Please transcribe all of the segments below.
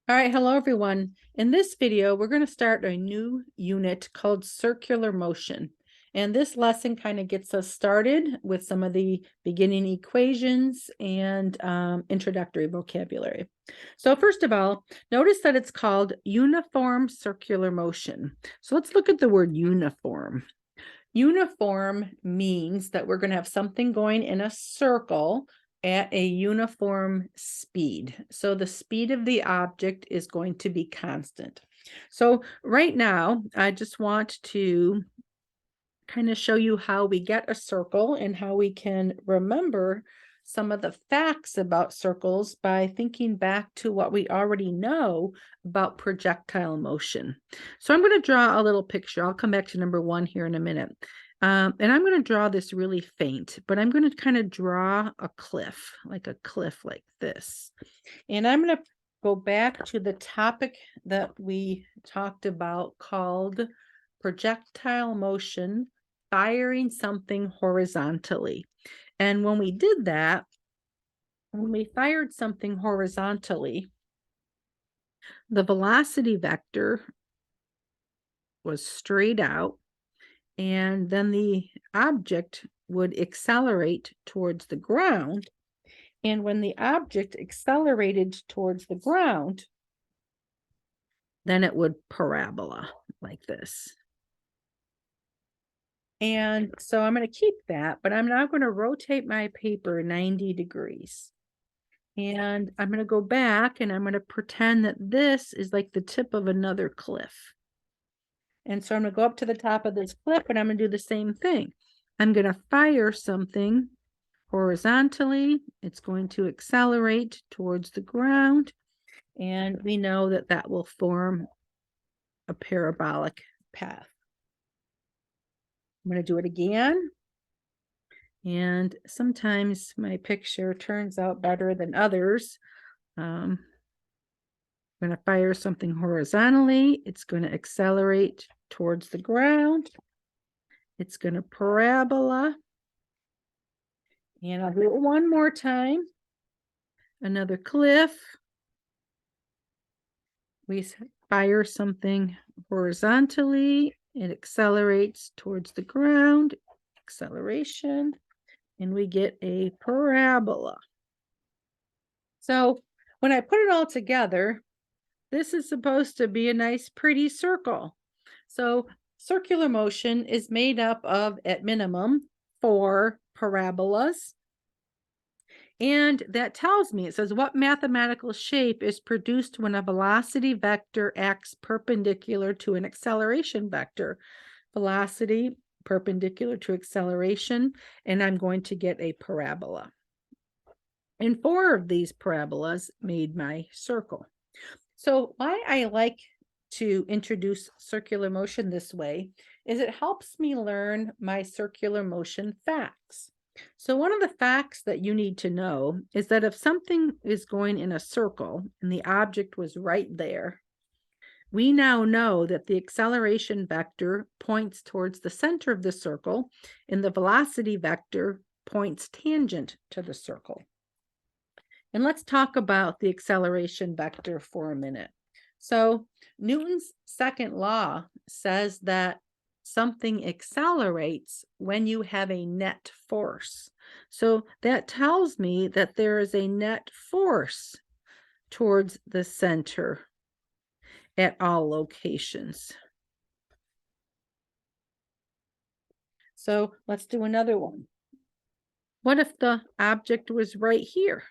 All right, hello everyone. In this video, we're going to start a new unit called circular motion. And this lesson kind of gets us started with some of the beginning equations and introductory vocabulary. So first of all, notice that it's called uniform circular motion. So let's look at the word uniform. Uniform means that we're going to have something going in a circle at a uniform speed. So the speed of the object is going to be constant. So right now, I just want to kind of show you how we get a circle and how we can remember some of the facts about circles by thinking back to what we already know about projectile motion. So I'm going to draw a little picture. I'll come back to number one here in a minute. And I'm going to draw this really faint, but I'm going to kind of draw a cliff like this. And I'm going to go back to the topic that we talked about called projectile motion, firing something horizontally. And when we did that, when we fired something horizontally, the velocity vector was straight out, and then the object would accelerate towards the ground. And when the object accelerated towards the ground, then it would parabola like this. And so I'm going to keep that, but I'm now going to rotate my paper 90 degrees. And I'm going to go back and I'm going to pretend that this is like the tip of another cliff. And so I'm going to go up to the top of this cliff and I'm going to do the same thing. I'm going to fire something horizontally. It's going to accelerate towards the ground. And we know that that will form a parabolic path. I'm going to do it again. And sometimes my picture turns out better than others. I'm going to fire something horizontally. It's going to accelerate towards the ground. It's going to parabola. And I'll do it one more time. Another cliff. We fire something horizontally. It accelerates towards the ground. Acceleration. And we get a parabola. So when I put it all together, this is supposed to be a nice, pretty circle. So circular motion is made up of, at minimum, 4 parabolas. And that tells me, it says, what mathematical shape is produced when a velocity vector acts perpendicular to an acceleration vector? Velocity perpendicular to acceleration, and I'm going to get a parabola. And 4 of these parabolas made my circle. So why I like to introduce circular motion this way is it helps me learn my circular motion facts. So one of the facts that you need to know is that if something is going in a circle and the object was right there, we now know that the acceleration vector points towards the center of the circle and the velocity vector points tangent to the circle. And let's talk about the acceleration vector for a minute. So Newton's second law says that something accelerates when you have a net force. So that tells me that there is a net force towards the center at all locations. So let's do another one. What if the object was right here?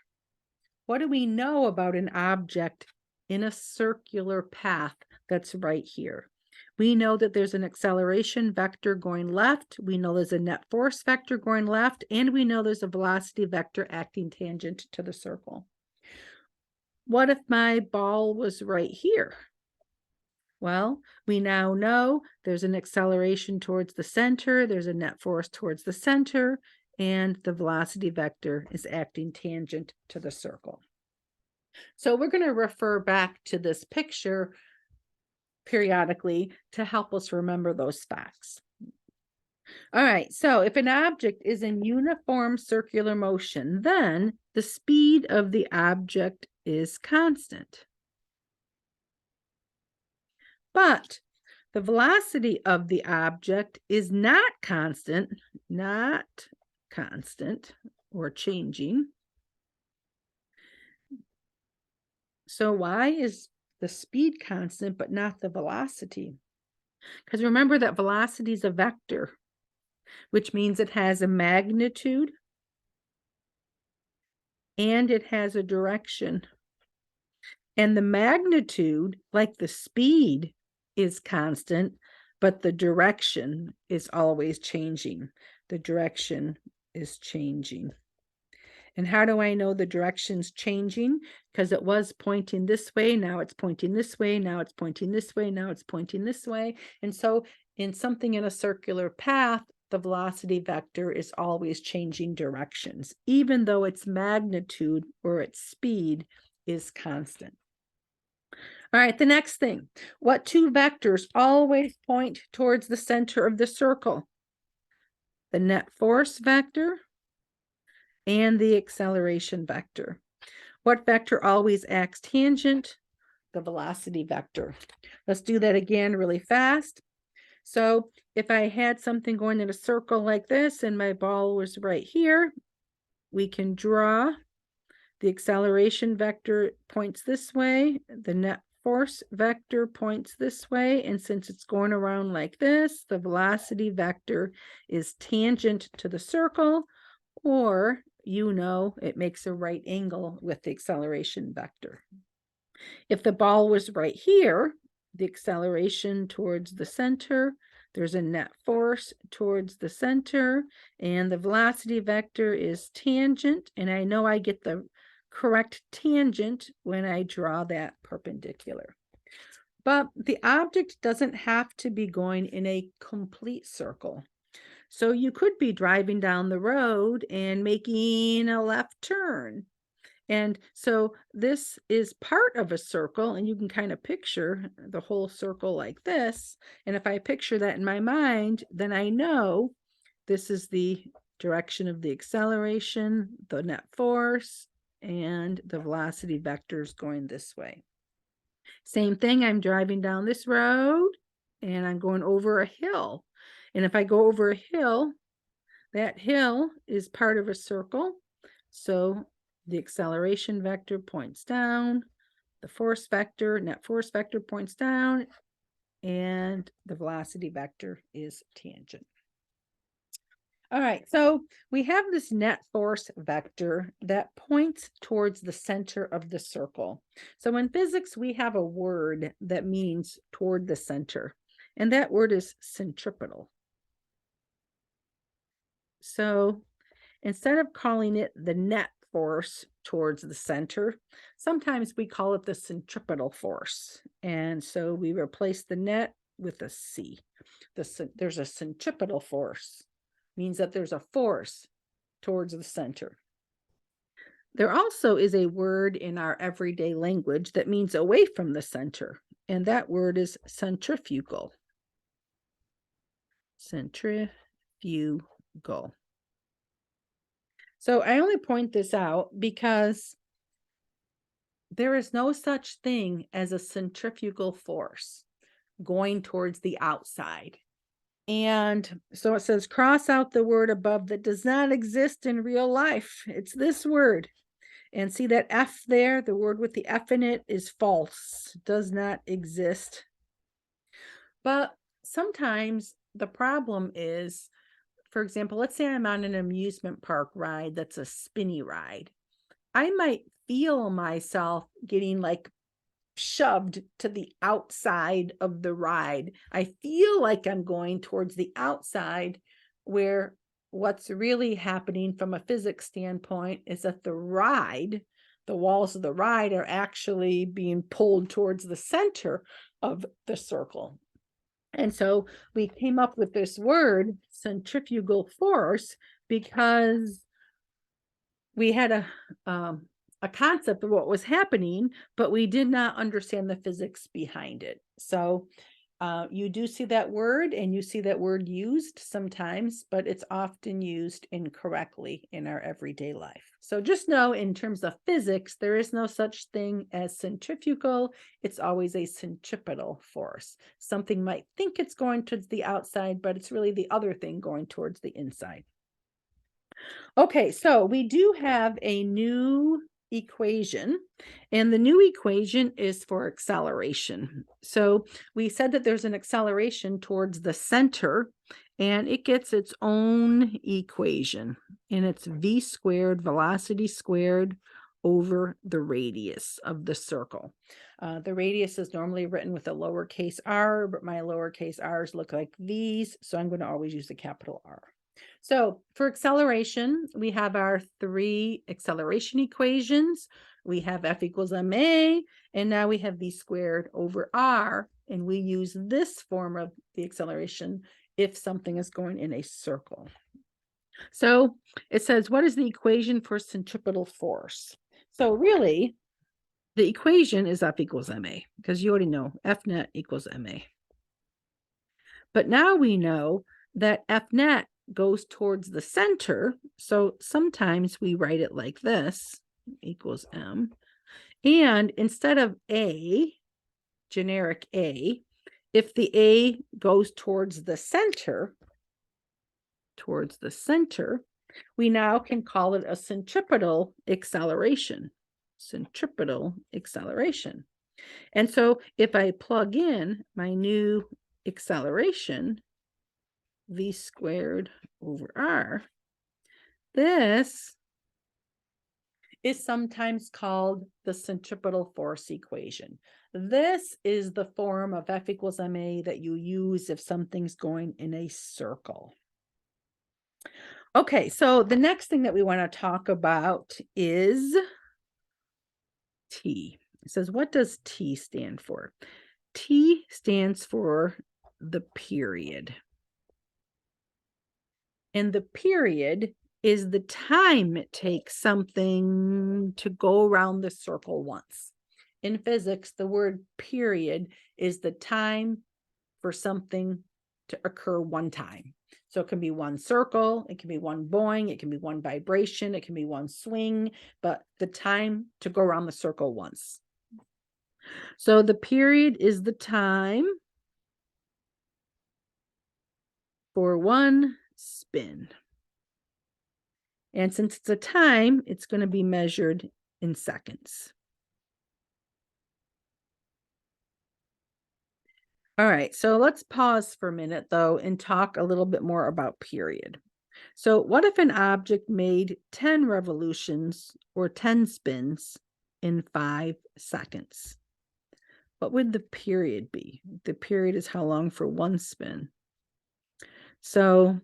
What do we know about an object in a circular path that's right here? We know that there's an acceleration vector going left. We know there's a net force vector going left, and we know there's a velocity vector acting tangent to the circle. What if my ball was right here? Well, we now know there's an acceleration towards the center, there's a net force towards the center, and the velocity vector is acting tangent to the circle. So we're going to refer back to this picture periodically to help us remember those facts. All right, so if an object is in uniform circular motion, then the speed of the object is constant. But the velocity of the object is not constant or changing. So why is the speed constant but not the velocity? Because remember that velocity is a vector, which means it has a magnitude and it has a direction. And the magnitude, like the speed, is constant, but the direction is always changing. The direction is changing. And how do I know the direction's changing? Because it was pointing this way, now it's pointing this way, now it's pointing this way, now it's pointing this way. And so in something in a circular path, the velocity vector is always changing directions, even though its magnitude or its speed is constant. All right, the next thing, what two vectors always point towards the center of the circle? The net force vector and the acceleration vector. What vector always acts tangent? The velocity vector. Let's do that again really fast. So if I had something going in a circle like this and my ball was right here, we can draw the acceleration vector points this way, the net force vector points this way, and since it's going around like this, the velocity vector is tangent to the circle, or it makes a right angle with the acceleration vector. If the ball was right here, the acceleration towards the center, there's a net force towards the center, and the velocity vector is tangent, and I know I get the correct tangent when I draw that perpendicular. But the object doesn't have to be going in a complete circle. So you could be driving down the road and making a left turn. And so this is part of a circle, and you can kind of picture the whole circle like this. And if I picture that in my mind, then I know this is the direction of the acceleration, the net force, and the velocity vectors going this way. Same thing, I'm driving down this road and I'm going over a hill. And if I go over a hill, that hill is part of a circle. So the acceleration vector points down, the force vector, net force vector points down, and the velocity vector is tangent. All right, so we have this net force vector that points towards the center of the circle. So in physics, we have a word that means toward the center, and that word is centripetal. So instead of calling it the net force towards the center, sometimes we call it the centripetal force. And so we replace the net with a C. There's a centripetal force. Means that there's a force towards the center. There also is a word in our everyday language that means away from the center, and that word is centrifugal. Centrifugal. So I only point this out because there is no such thing as a centrifugal force going towards the outside. And so it says, cross out the word above that does not exist in real life. It's this word. And see that F there, the word with the F in it is false, does not exist. But sometimes the problem is, for example, let's say I'm on an amusement park ride that's a spinny ride. I might feel myself getting like shoved to the outside of the ride. I feel like I'm going towards the outside, where what's really happening from a physics standpoint is that the walls of the ride are actually being pulled towards the center of the circle. And so we came up with this word, centrifugal force, because we had a concept of what was happening, but we did not understand the physics behind it. So You do see that word and you see that word used sometimes, but it's often used incorrectly in our everyday life. So just know in terms of physics, there is no such thing as centrifugal. It's always a centripetal force. Something might think it's going towards the outside, but it's really the other thing going towards the inside. Okay, so we do have a new equation, and the new equation is for acceleration. So we said that there's an acceleration towards the center, and it gets its own equation, and it's v squared, velocity squared, over the radius of the circle. The radius is normally written with a lowercase r, but my lowercase r's look like v's, so I'm going to always use the capital R. So for acceleration, we have our three acceleration equations. We have F equals ma, and now we have v squared over r, and we use this form of the acceleration if something is going in a circle. So it says, what is the equation for centripetal force? So really, the equation is F equals ma, because you already know F net equals ma. But now we know that F net goes towards the center. So sometimes we write it like this, equals m. And instead of a, generic a, if the a goes towards the center, we now can call it a centripetal acceleration. Centripetal acceleration. And so if I plug in my new acceleration, v squared over r, this is sometimes called the centripetal force equation. This is the form of F equals ma that you use if something's going in a circle. Okay, so the next thing that we want to talk about is T. It says, what does T stand for? T stands for the period. And the period is the time it takes something to go around the circle once. In physics, the word period is the time for something to occur one time. So it can be one circle, it can be one boing, it can be one vibration, it can be one swing, but the time to go around the circle once. So the period is the time for one spin. And since it's a time, it's going to be measured in seconds. All right, so let's pause for a minute, though, and talk a little bit more about period. So what if an object made 10 revolutions or 10 spins in 5 seconds? What would the period be? The period is how long for one spin. So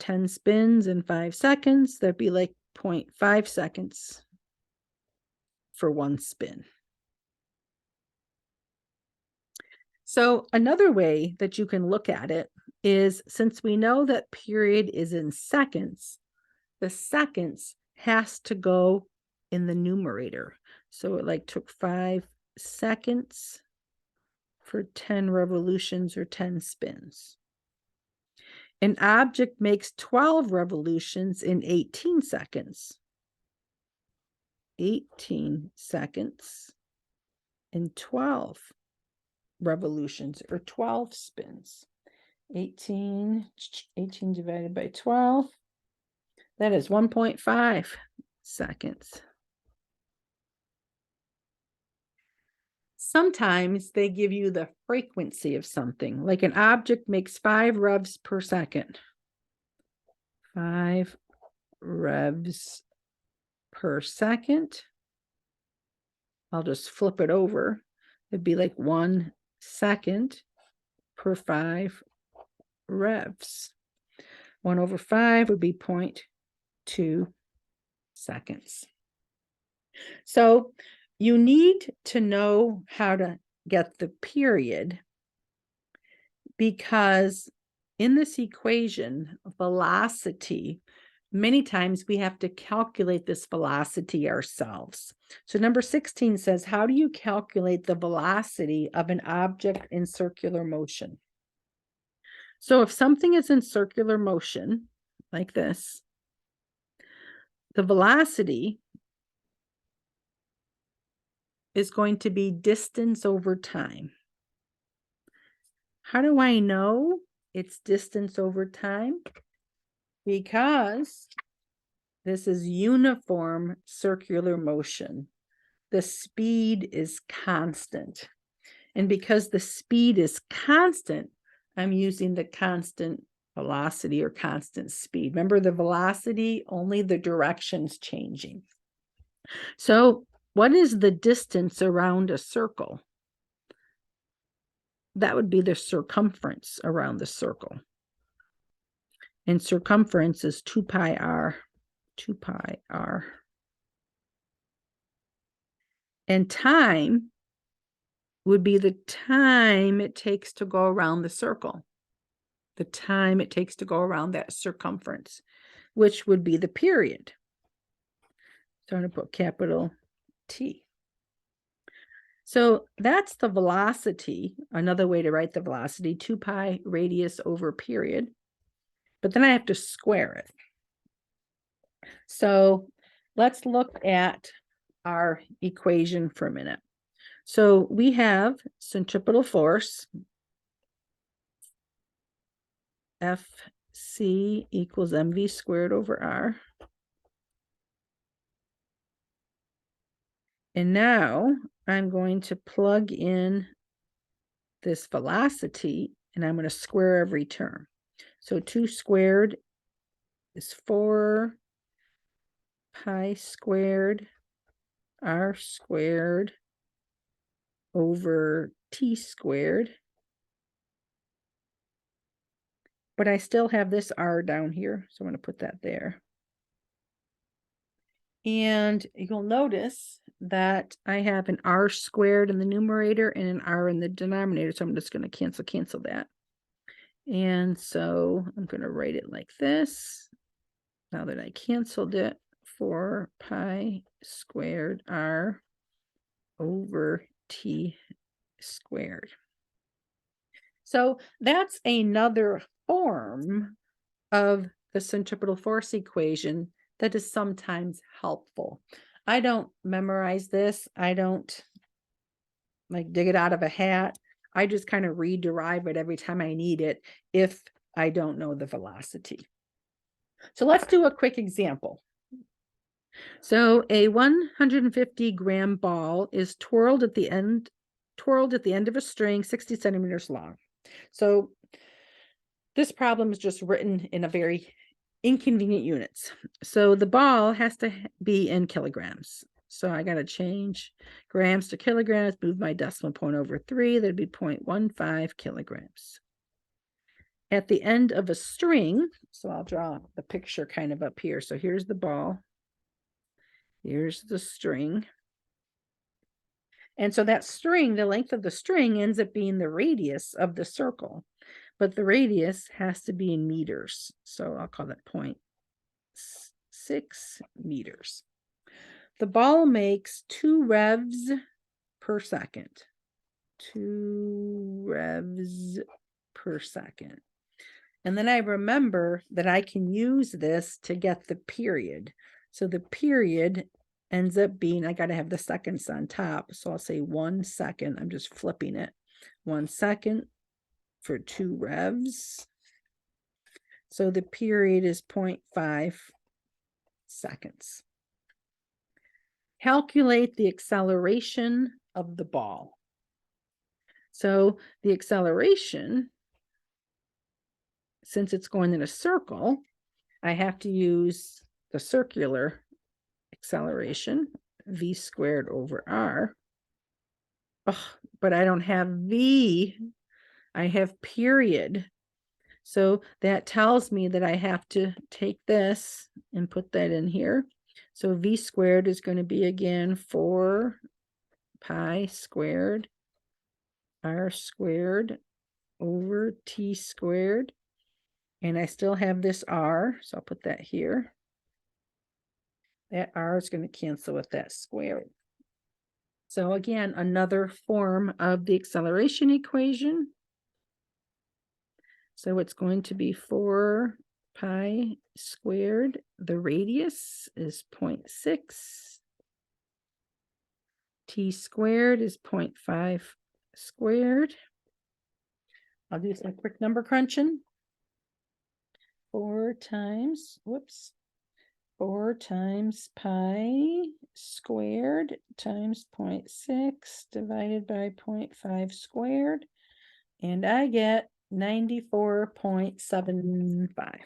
10 spins in 5 seconds, that'd be like 0.5 seconds for one spin. So another way that you can look at it is, since we know that period is in seconds, the seconds has to go in the numerator. So it like took 5 seconds for 10 revolutions or 10 spins. An object makes 12 revolutions in 18 seconds. 18 seconds and 12 revolutions or 12 spins. 18 divided by 12, that is 1.5 seconds. Sometimes they give you the frequency of something, like an object makes 5 revs per second. 5 revs per second. I'll just flip it over. It'd be like 1 second per 5 revs. 1 over 5 would be 0.2 seconds. So you need to know how to get the period, because in this equation, velocity many times we have to calculate this velocity ourselves. So number 16 says, how do you calculate the velocity of an object in circular motion? So if something is in circular motion, like this, the velocity is going to be distance over time. How do I know it's distance over time? Because this is uniform circular motion. The speed is constant. And because the speed is constant, I'm using the constant velocity or constant speed. Remember, the velocity, only the direction's changing. So what is the distance around a circle? That would be the circumference around the circle. And circumference is 2 pi r, 2 pi r. And time would be the time it takes to go around the circle. The time it takes to go around that circumference, which would be the period. So I'm going to put capital T. So that's the velocity. Another way to write the velocity, 2 pi radius over period. But then I have to square it. So let's look at our equation for a minute. So we have centripetal force, Fc equals mv squared over r. And now I'm going to plug in this velocity, and I'm going to square every term. So 2 squared is 4 pi squared r squared over t squared. But I still have this r down here, so I'm going to put that there. And you'll notice that I have an r squared in the numerator and an r in the denominator, so I'm just going to cancel that. And so I'm going to write it like this. Now that I canceled it, 4 pi squared r over t squared. So that's another form of the centripetal force equation that is sometimes helpful. I don't memorize this. I don't like dig it out of a hat. I just kind of rederive it every time I need it if I don't know the velocity. So let's do a quick example. So a 150 gram ball is twirled at the end of a string 60 centimeters long. So this problem is just written in a very inconvenient units. So the ball has to be in kilograms. So I got to change grams to kilograms, move my decimal point over 3. That'd be 0.15 kilograms. At the end of a string, so I'll draw the picture kind of up here. So here's the ball. Here's the string. And so that string, the length of the string ends up being the radius of the circle. But the radius has to be in meters. So I'll call that 0.6 meters. The ball makes 2 revs per second. 2 revs per second. And then I remember that I can use this to get the period. So the period ends up being, I got to have the seconds on top. So I'll say 1 second. I'm just flipping it. 1 second for 2 revs. So the period is 0.5 seconds. Calculate the acceleration of the ball. So the acceleration, since it's going in a circle, I have to use the circular acceleration, v squared over r. Oh, but I don't have v, I have period. So that tells me that I have to take this and put that in here. So v squared is going to be again 4 pi squared r squared over t squared. And I still have this r, so I'll put that here. That r is going to cancel with that square. So again, another form of the acceleration equation. So it's going to be 4 pi squared. The radius is 0.6. T squared is 0.5 squared. I'll do some quick number crunching. 4 times pi squared times 0.6 divided by 0.5 squared. And I get 94.75.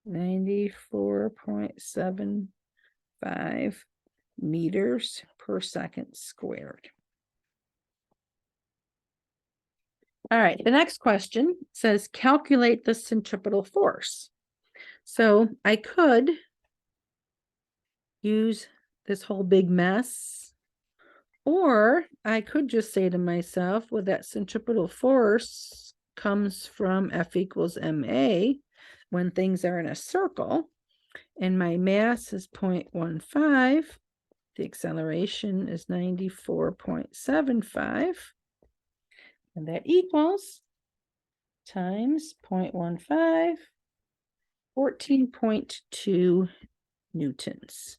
94.75 meters per second squared. All right, the next question says calculate the centripetal force. So I could use this whole big mess, or I could just say to myself, well, that centripetal force comes from F equals ma when things are in a circle, and my mass is 0.15. The acceleration is 94.75. And that equals times 0.15, 14.2 newtons.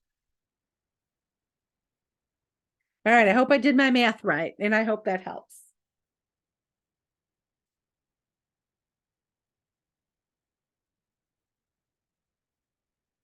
All right, I hope I did my math right, and I hope that helps.